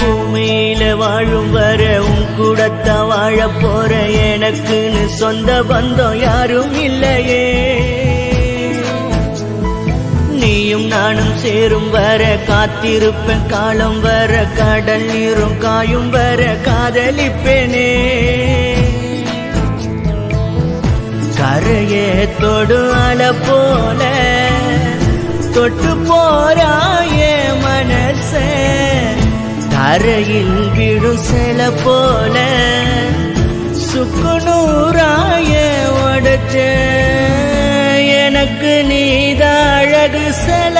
பூமியில வாழும் வர உன் கூடத்தான் வாழ போற, எனக்குன்னு சொந்த பந்தம் யாரும் இல்லையே. நீயும் நானும் சேரும் வர காத்திருப்பேன், காலம் வர கடல் நீரும் காயும் வர காதலிப்பேனே. கரையே தொடு அல போல தொட்டு போறாயே மனச, தரையில் விடும் செல போல சுக்குநூறாய உடைச்ச. எனக்கு நீத அழகு செல,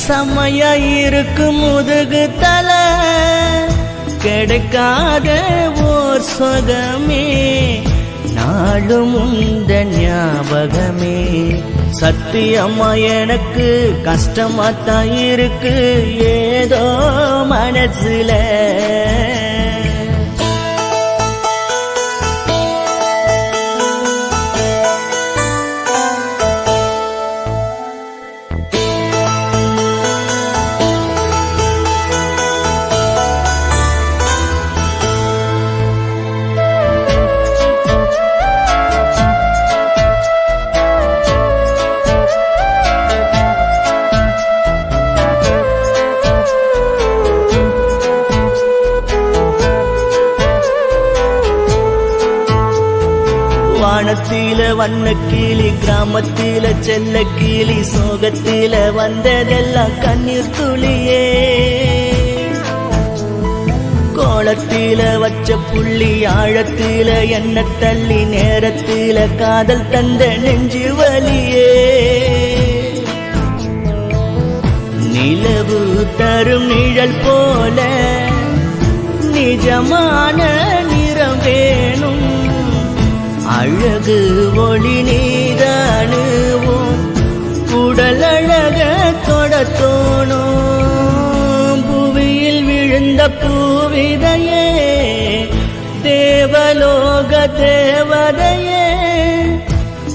செம்மையா இருக்கு முதுகு தலை, கிடைக்காத ஓர் சொகமே நாளும் உந்த ஞாபகமே. சத்தியம்மா எனக்கு கஷ்டமாத்தான் இருக்கு ஏதோ மனசுல. வானத்தில வண்ண கிளி, கிராமத்தில செல்ல கிளி, சோகத்தில வந்ததெல்லாம் கண்ணீர் துளியே. கோலத்தில வச்ச புள்ளி, ஆழத்தில என்ன தள்ளி, நேரத்தில காதல் தந்த நெஞ்சு வலியே. நிலவு தரும் நிழல் போல நிஜமான நிறம் வேணும், அழகு ஒளி நீதானுவோம், உடல் அழக தொட தோணும். புவியில் விழுந்த பூவிதையே, தேவலோக தேவதையே,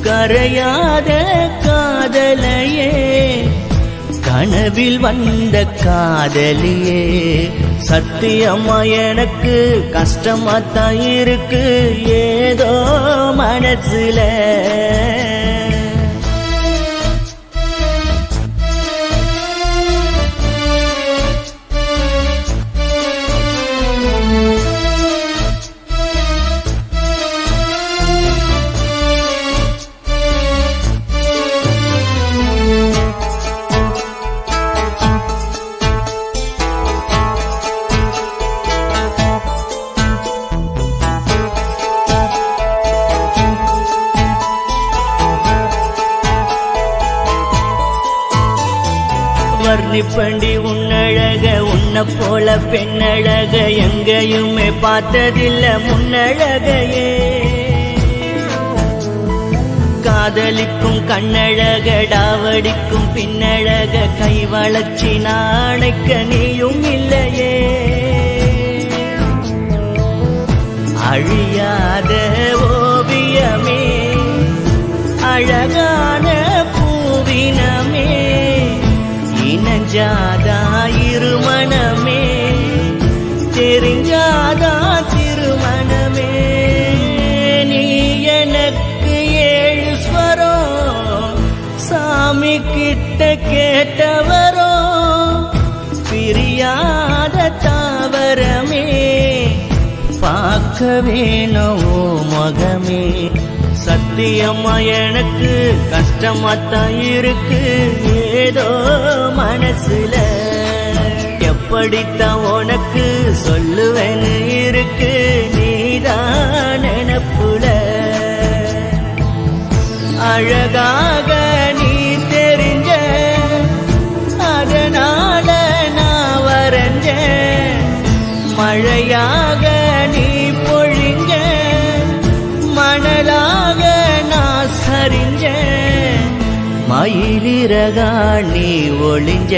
கரையாத காதலையே, கனவில் வந்த காதலியே. சத்தியம்மா எனக்கு கஷ்டமாத்தான் இருக்கு ஏதோ மனசுல. வர்ணிப்பண்டி உன்னழக, உன்னை போல பெண்ணழக எங்கேயுமே பார்த்ததில்ல முன்னழகையே. காதலிக்கும் கண்ணழக, டாவடிக்கும் பின்னழக, கை வளர்ச்சி நாணைக்க நீயும் இல்லையே. அழியாத ஓவியமே, அழகான பூவினமே, இனஞ்சாதா இருமணமே, தெரிஞ்சாதா திருமணமே. நீ எனக்கு 7 ஸ்வரம், சாமி கிட்ட கேட்டவரோ, பிரியாத தாவரமே, பார்க்க வேணும் முகமே. சத்தியம்மா எனக்கு கஷ்டமாத்தான் இருக்கு ஏதோ மனசுல. எப்படித்தான் உனக்கு சொல்லுவேன்னு இருக்கு நீதான் நினப்புல. அழகாக நீ தெரிஞ்ச, அதனால நான் வரைஞ்ச, மழையாக நீ பொழிஞ்ச, மணலாக நான் சரிஞ்ச, மயிலிறகா நீ ஒளிஞ்ச.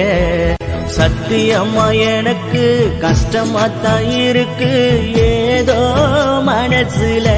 சத்தியம்மா எனக்கு கஷ்டமாத்தான் இருக்கு ஏதோ மனசுல.